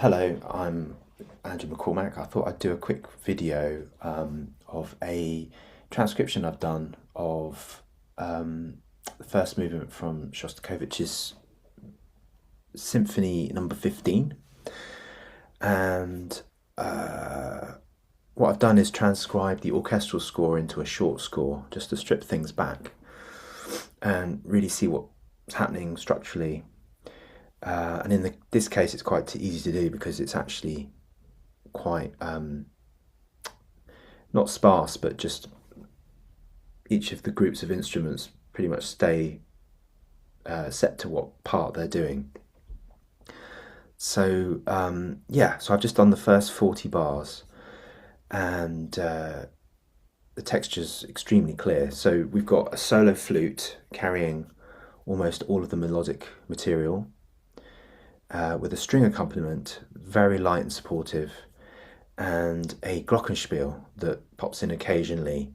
Hello, I'm Andrew McCormack. I thought I'd do a quick video of a transcription I've done of the first movement from Shostakovich's Symphony number 15. And what I've done is transcribe the orchestral score into a short score, just to strip things back and really see what's happening structurally. And in this case, it's quite easy to do because it's actually quite not sparse, but just each of the groups of instruments pretty much stay set to what part they're doing. So so I've just done the first 40 bars, and the texture's extremely clear. So we've got a solo flute carrying almost all of the melodic material, with a string accompaniment, very light and supportive, and a glockenspiel that pops in occasionally,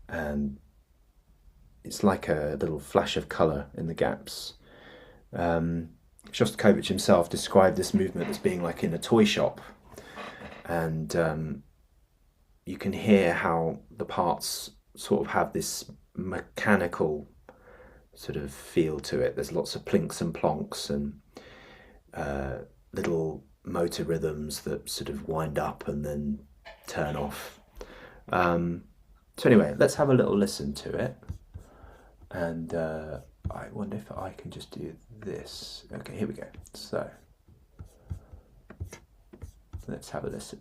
and it's like a little flash of colour in the gaps. Shostakovich himself described this movement as being like in a toy shop, and you can hear how the parts sort of have this mechanical sort of feel to it. There's lots of plinks and plonks and little motor rhythms that sort of wind up and then turn off. So anyway, let's have a little listen to it. And I wonder if I can just do this. Okay, here we go. So let's have a listen.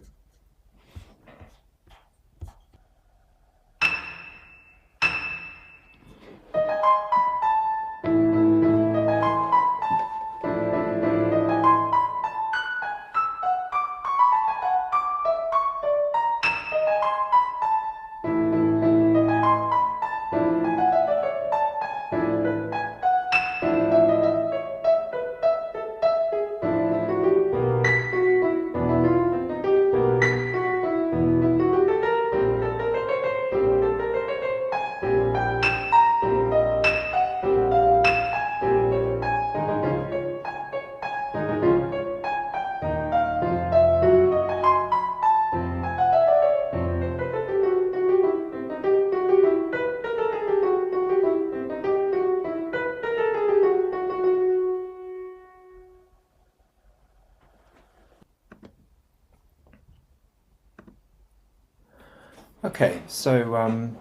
Okay, so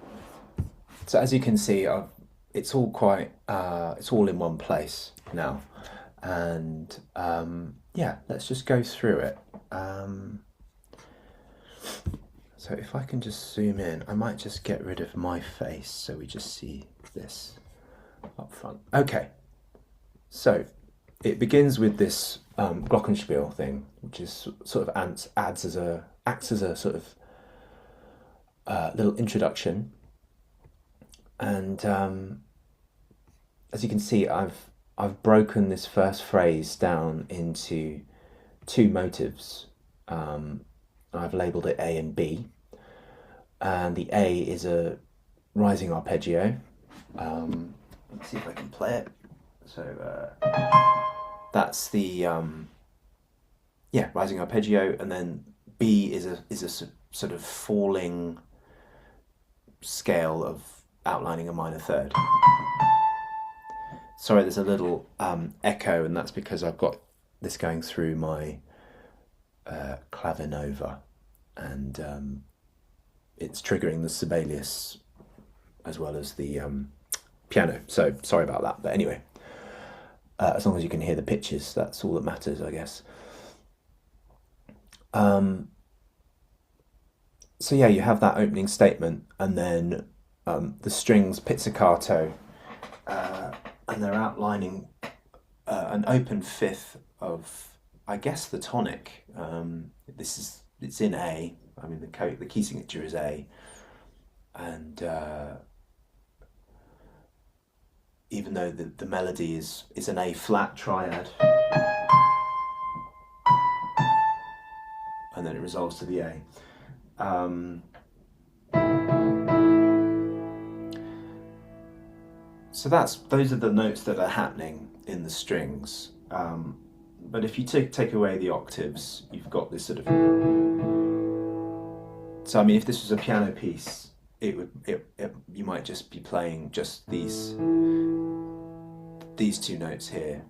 as you can see, it's all quite it's all in one place now, and yeah, let's just go through it. So if I can just zoom in, I might just get rid of my face so we just see this up front. Okay, so it begins with this glockenspiel thing, which is sort of acts as a sort of little introduction, and as you can see, I've broken this first phrase down into two motives. I've labelled it A and B, and the A is a rising arpeggio. Let's see if I can play it. So that's the rising arpeggio, and then B is a sort of falling scale of outlining a minor third. Sorry, there's a little echo, and that's because I've got this going through my clavinova, and it's triggering the Sibelius as well as the piano. So sorry about that, but anyway, as long as you can hear the pitches, that's all that matters, I guess. So yeah, you have that opening statement, and then the strings pizzicato, and they're outlining an open fifth of, I guess, the tonic. It's in A. I mean, the key signature is A, and even though the melody is an A flat triad, and then it resolves to the A. So those are the notes that are happening in the strings. But if you take away the octaves, you've got this sort of. So I mean, if this was a piano piece, you might just be playing just these two notes here.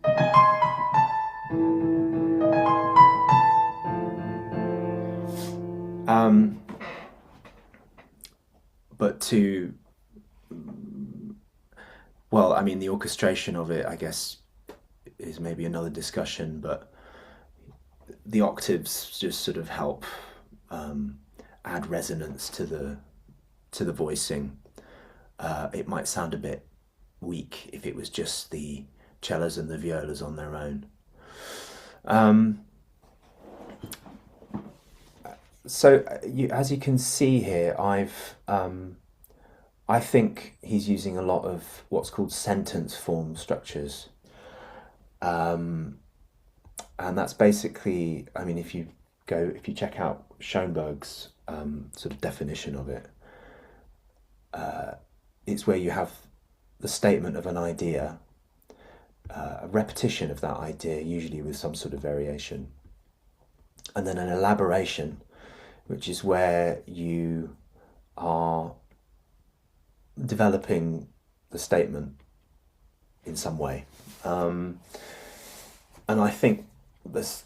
But well, I mean, the orchestration of it, I guess, is maybe another discussion, but the octaves just sort of help add resonance to the voicing. It might sound a bit weak if it was just the cellos and the violas on their own. So as you can see here, I think he's using a lot of what's called sentence form structures. And that's basically, I mean, if you check out Schoenberg's sort of definition of it, it's where you have the statement of an idea, a repetition of that idea, usually with some sort of variation, and then an elaboration, which is where you are developing the statement in some way. And I think that's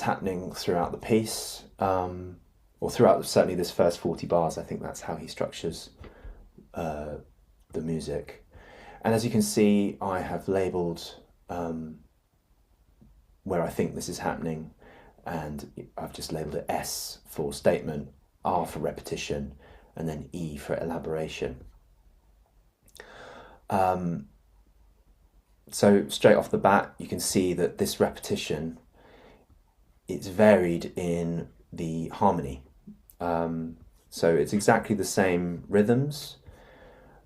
happening throughout the piece, or throughout certainly this first 40 bars. I think that's how he structures the music. And as you can see, I have labelled where I think this is happening, and I've just labelled it S for statement, R for repetition, and then E for elaboration. So straight off the bat, you can see that this repetition, it's varied in the harmony. So it's exactly the same rhythms,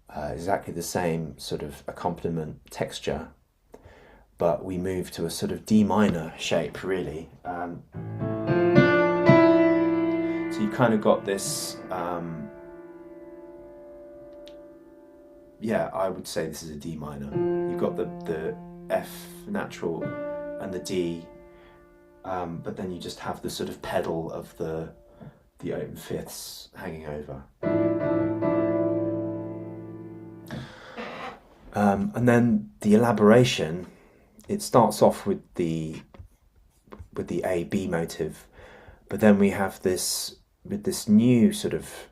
exactly the same sort of accompaniment texture, but we move to a sort of D minor shape, really. So you've kind of got this, yeah, I would say this is a D minor. You've got the F natural and the D, but then you just have the sort of pedal of the open fifths hanging over. And then the elaboration, it starts off with the A-B motive, but then we have this, with this new sort of,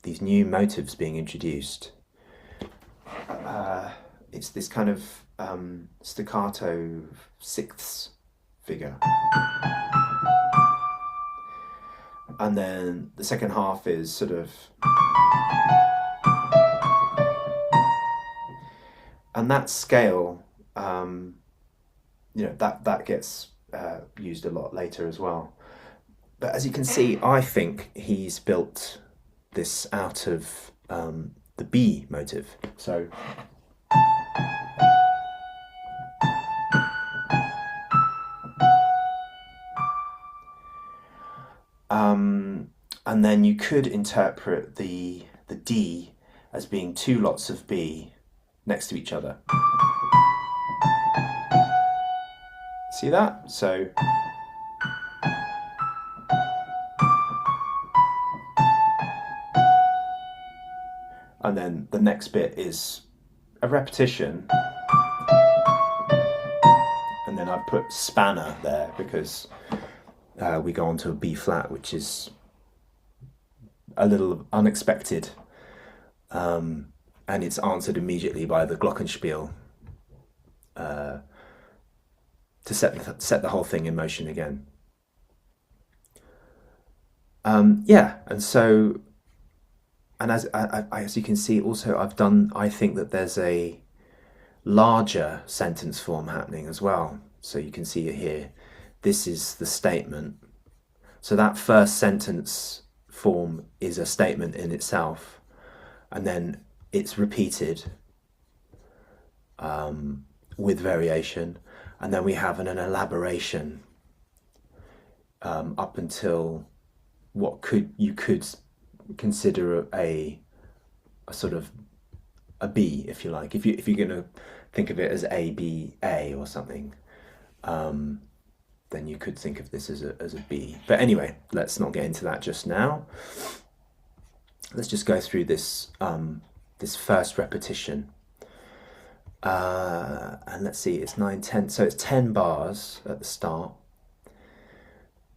these new motives being introduced. It's this kind of staccato sixths figure. And then the second half is sort of, and that scale, that gets used a lot later as well. But as you can see, I think he's built this out of the B motive. So and then you could interpret the D as being two lots of B next to each other. See that? So and then the next bit is a repetition, and then I've put spanner there because we go on to a B flat, which is a little unexpected, and it's answered immediately by the glockenspiel to set the whole thing in motion again. And so, and as you can see, also I think that there's a larger sentence form happening as well. So you can see it here. This is the statement. So that first sentence form is a statement in itself, and then it's repeated with variation, and then we have an elaboration up until what you could consider a sort of a B, if you like, if you're going to think of it as A B A or something. then you could think of this as a B. But anyway, let's not get into that just now. Let's just go through this this first repetition. And let's see, it's 9, 10, so it's 10 bars at the start.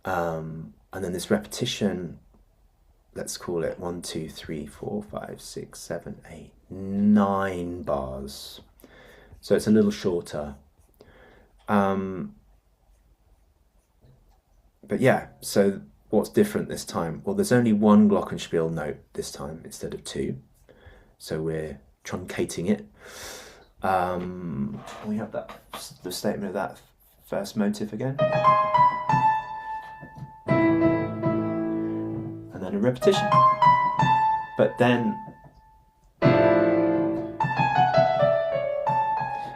And then this repetition, let's call it 1, 2, 3, 4, 5, 6, 7, 8, 9 bars. So it's a little shorter. But yeah, so what's different this time? Well, there's only one glockenspiel note this time instead of 2. So we're truncating it. We have the statement of that first motive again. And then a repetition. But then,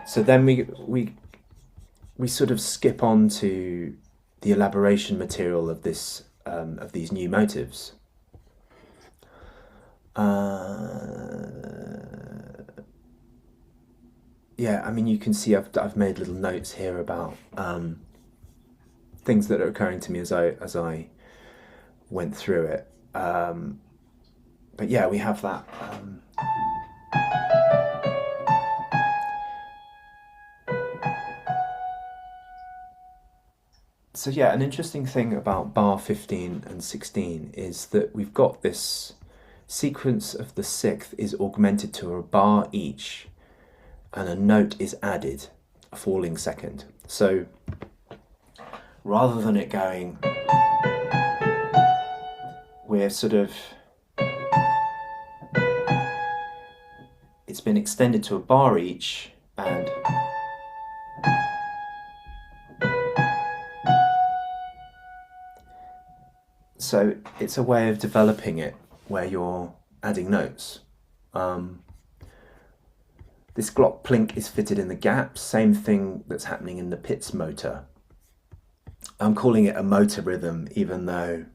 so then we sort of skip on to the elaboration material of this of these new motives. Yeah, I mean, you can see I've made little notes here about things that are occurring to me as I went through it. But yeah, we have that. So yeah, an interesting thing about bar 15 and 16 is that we've got this sequence of the sixth is augmented to a bar each, and a note is added, a falling second. So rather than it going, we're sort of, it's been extended to a bar each, and so it's a way of developing it where you're adding notes. This Glock plink is fitted in the gaps, same thing that's happening in the Pitts motor. I'm calling it a motor rhythm, even though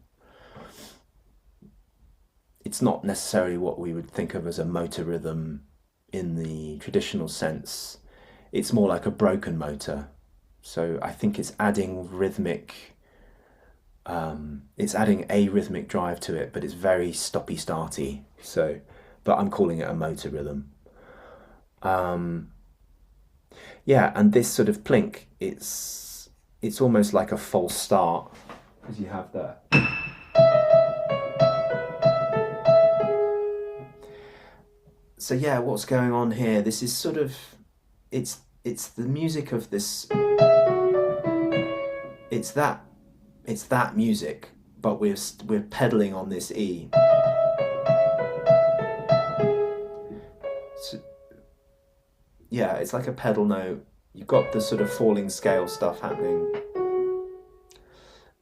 it's not necessarily what we would think of as a motor rhythm in the traditional sense. It's more like a broken motor. So I think it's adding rhythmic, it's adding a rhythmic drive to it, but it's very stoppy-starty. So, but I'm calling it a motor rhythm. Yeah, and this sort of plink, it's almost like a false start, because you have that. So yeah, what's going on here? This is sort of, it's the music of this. It's that music, but we're pedaling on this E. So, yeah, it's like a pedal note. You've got the sort of falling scale stuff happening.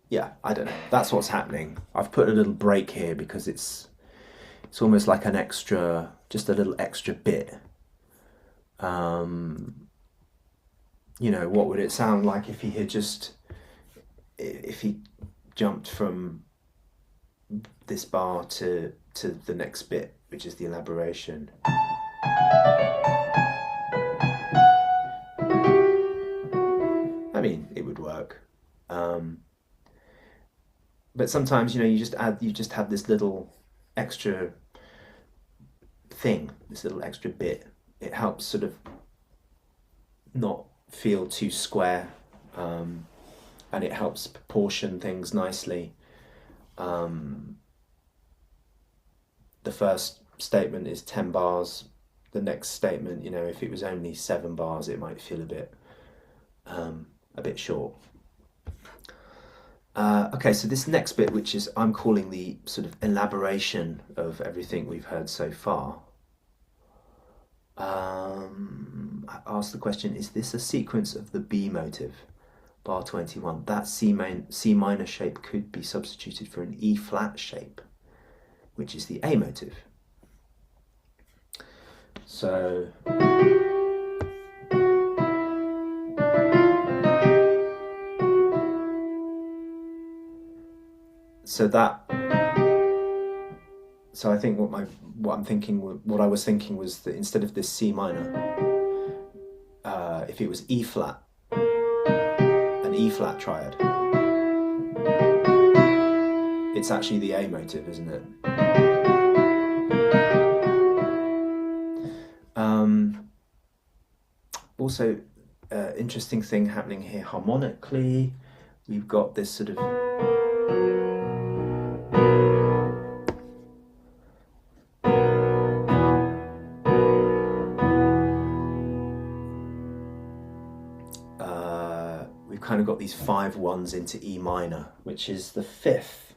Yeah, I don't know. That's what's happening. I've put a little break here because it's almost like an extra, just a little extra bit. You know, what would it sound like if he jumped from this bar to the next bit, which is the elaboration. I mean, it would work. But sometimes, you know, you just have this little extra thing, this little extra bit. It helps sort of not feel too square, and it helps proportion things nicely. The first statement is 10 bars. The next statement, you know, if it was only 7 bars, it might feel a bit short. Okay, so this next bit, which is I'm calling the sort of elaboration of everything we've heard so far. I asked the question, is this a sequence of the B motive? Bar 21. That C minor shape could be substituted for an E flat shape, which is the A motive. So I think what I was thinking was that instead of this C minor, if it was E flat, an an E flat triad. It's actually the A motive, isn't it? Also, interesting thing happening here harmonically. We've got this sort of we've kind of got these 5 1s into E minor, which is the 5th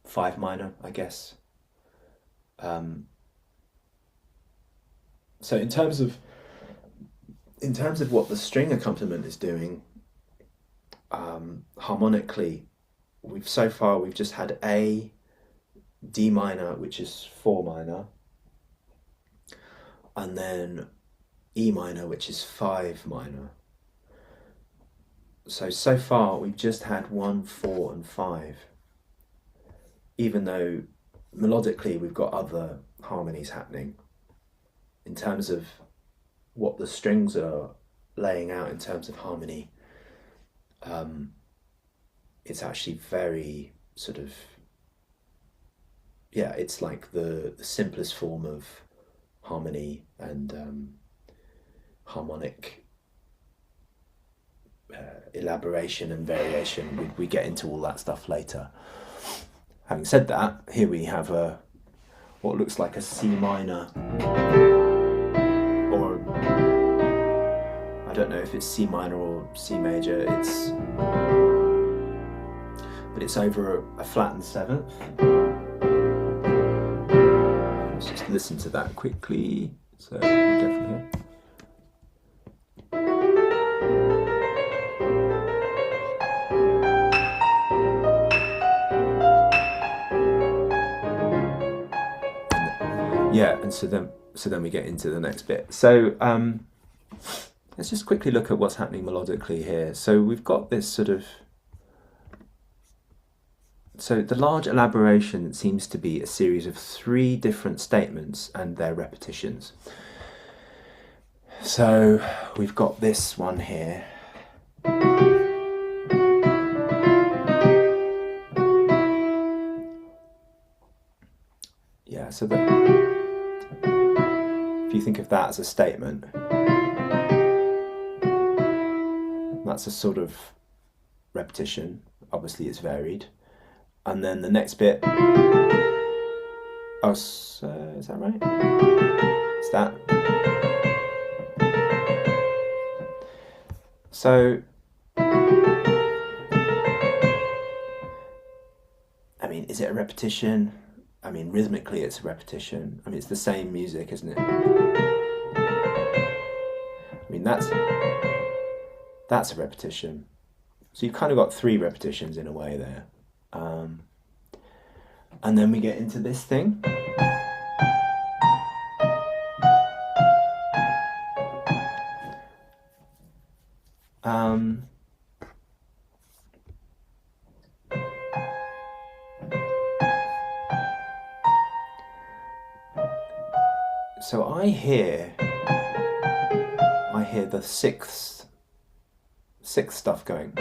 5 minor, I guess. So in terms of what the string accompaniment is doing, harmonically, we've just had A, D minor, which is 4 minor, and then E minor, which is 5 minor. So far we've just had 1, 4 and 5, even though melodically we've got other harmonies happening. In terms of what the strings are laying out in terms of harmony, it's actually very sort of, yeah, it's like the simplest form of harmony and harmonic elaboration and variation. We get into all that stuff later. Having said that, here we have what looks like a C minor, or I don't know if it's C minor or C major. But it's over a flattened 7th. Let's just listen to that quickly. So definitely here. Yeah, and so then we get into the next bit. So let's just quickly look at what's happening melodically here. So we've got this sort of, so the large elaboration seems to be a series of 3 different statements and their repetitions. So we've got this one here. Yeah, so if you think of that as a statement, that's a sort of repetition. Obviously it's varied. And then the next bit, is that right? Is that? So, I mean, is it a repetition? I mean, rhythmically it's a repetition. I mean, it's the same music, isn't it? I mean, that's a repetition. So you've kind of got 3 repetitions in a way there. And then we get into this thing. So I hear the sixth stuff going.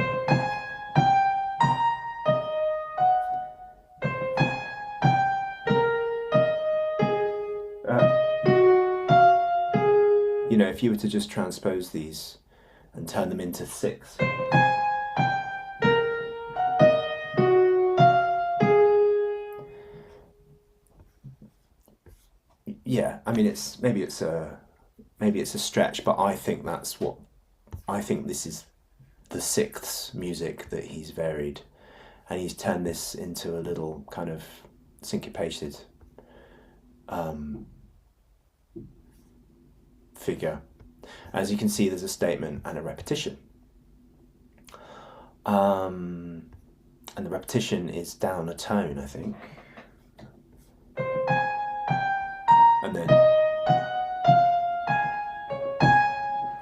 You know, if you were to just transpose these and turn them into 6. Yeah, I mean, maybe it's a stretch, but I think this is the 6th music that he's varied, and he's turned this into a little kind of syncopated figure. As you can see, there's a statement and a repetition, and the repetition is down a tone, I think, and then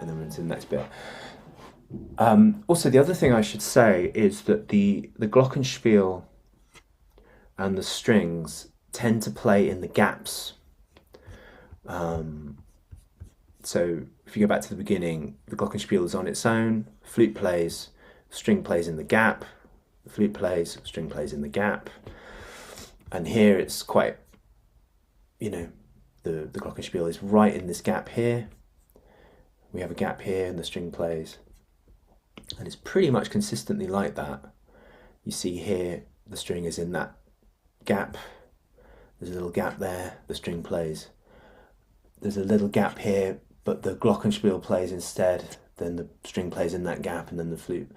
we're into the next bit. Also, the other thing I should say is that the glockenspiel and the strings tend to play in the gaps. So if you go back to the beginning, the glockenspiel is on its own, flute plays, string plays in the gap, the flute plays, string plays in the gap. And here it's quite, you know, the glockenspiel is right in this gap here. We have a gap here and the string plays. And it's pretty much consistently like that. You see here, the string is in that gap. There's a little gap there, the string plays. There's a little gap here, but the glockenspiel plays instead, then the string plays in that gap, and then the flute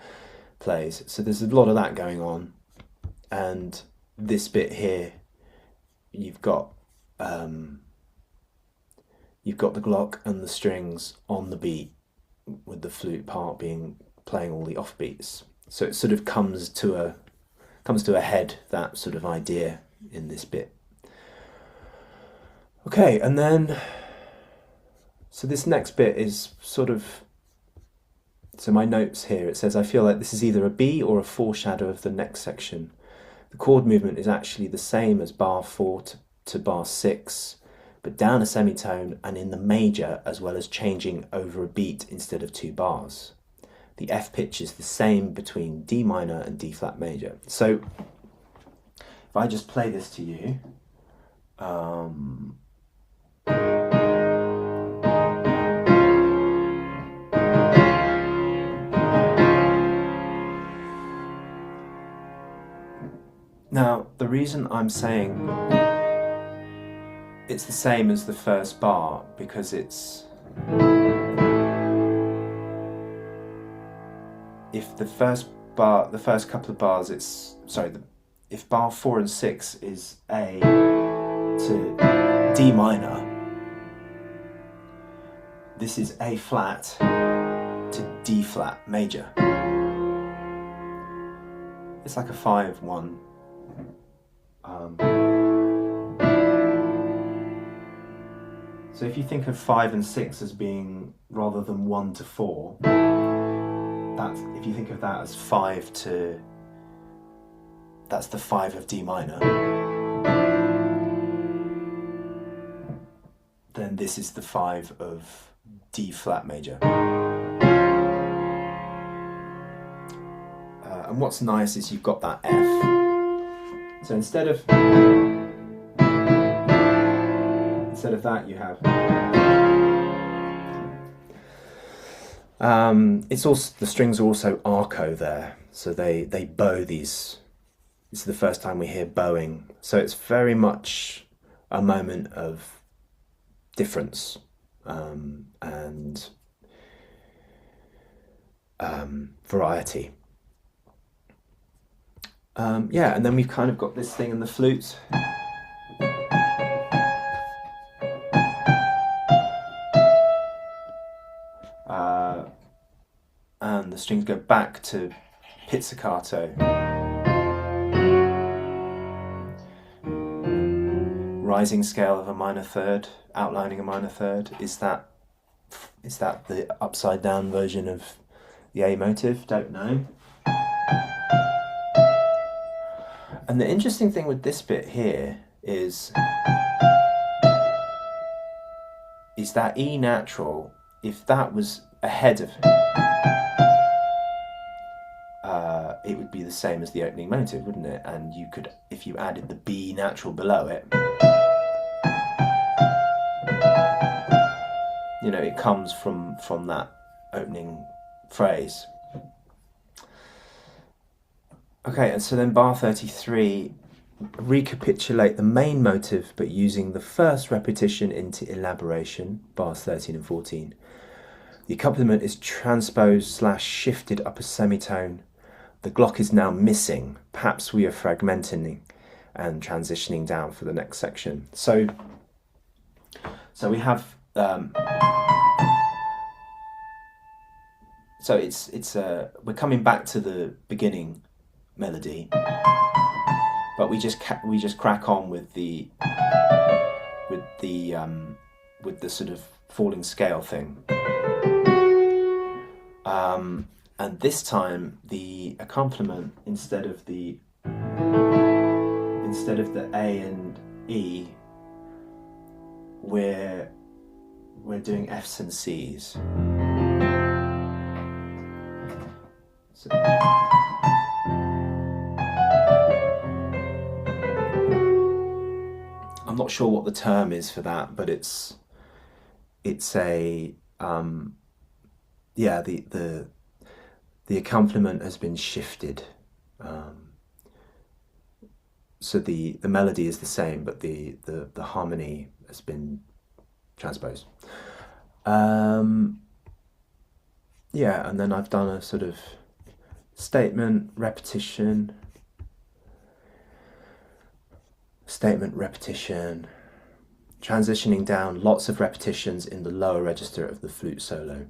plays. So there's a lot of that going on. And this bit here, you've got the glock and the strings on the beat, with the flute part playing all the offbeats. So it sort of comes to a head, that sort of idea in this bit. Okay, and then so this next bit is sort of, so my notes here, it says, I feel like this is either a B or a foreshadow of the next section. The chord movement is actually the same as bar 4 to bar 6, but down a semitone and in the major, as well as changing over a beat instead of 2 bars. The F pitch is the same between D minor and D flat major. So if I just play this to you, now the reason I'm saying it's the same as the first bar, because it's, if the first couple of bars, if bar 4 and 6 is A to D minor, this is A flat to D flat major. It's like a 5-1. So if you think of 5 and 6 as being, rather than 1 to 4, that's, if you think of that as 5 to, that's the 5 of D minor, then this is the 5 of D flat major. And what's nice is you've got that F. So instead of that, you have, it's also, the strings are also arco there, so they bow these. This is the first time we hear bowing, so it's very much a moment of difference and variety. Yeah, and then we've kind of got this thing in the flute. And the strings go back to pizzicato. Rising scale of a minor third, outlining a minor third. Is that the upside down version of the A motive? Don't know. And the interesting thing with this bit here is that E natural, if that was ahead of, it would be the same as the opening motive, wouldn't it? And you could, if you added the B natural below it, you know, it comes from that opening phrase. Okay, and so then bar 33, recapitulate the main motive but using the first repetition into elaboration, bars 13 and 14. The accompaniment is transposed / shifted up a semitone. The glock is now missing. Perhaps we are fragmenting and transitioning down for the next section. So we have so it's we're coming back to the beginning melody, but we just crack on with the sort of falling scale thing. And this time the accompaniment, instead of the A and E, we're we're doing Fs and Cs. So, I'm not sure what the term is for that, but it's a yeah, the accompaniment has been shifted. So the melody is the same, but the harmony has been transposed. Yeah, and then I've done a sort of statement, repetition, transitioning down, lots of repetitions in the lower register of the flute solo.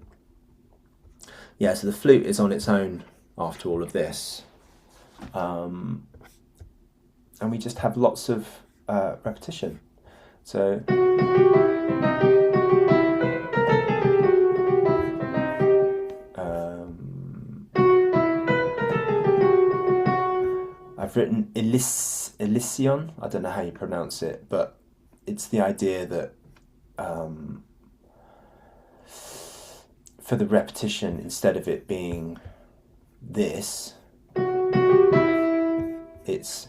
Yeah, so the flute is on its own after all of this. And we just have lots of repetition. So I've written Elysion, I don't know how you pronounce it, but it's the idea that for the repetition, instead of it being this, it's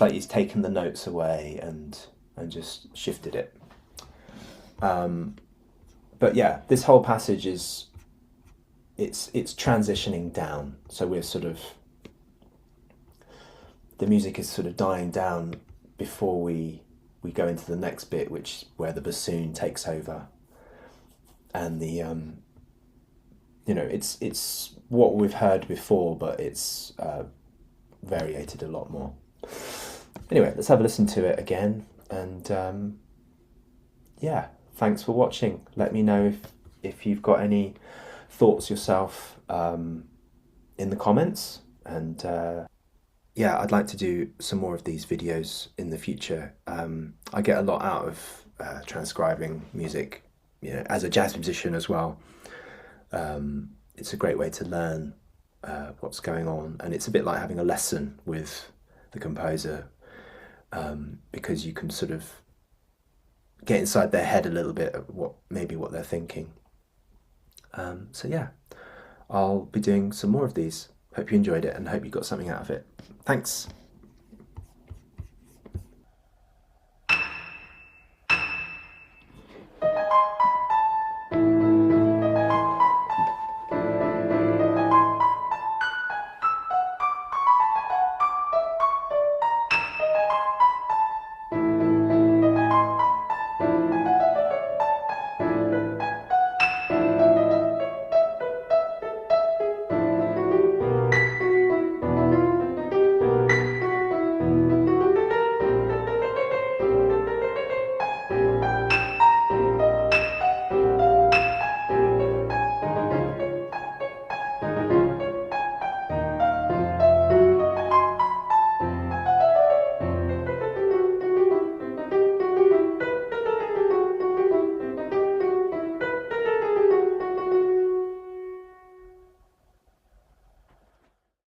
like he's taken the notes away and just shifted it. But yeah, this whole passage is it's transitioning down. So we're sort of, the music is sort of dying down before we go into the next bit, which where the bassoon takes over, and the it's what we've heard before, but it's variated a lot more. Anyway, let's have a listen to it again, and yeah, thanks for watching. Let me know if you've got any thoughts yourself in the comments, and yeah, I'd like to do some more of these videos in the future. I get a lot out of transcribing music, as a jazz musician as well. It's a great way to learn what's going on, and it's a bit like having a lesson with the composer, because you can sort of get inside their head a little bit of what they're thinking. So yeah, I'll be doing some more of these. Hope you enjoyed it and hope you got something out of it. Thanks.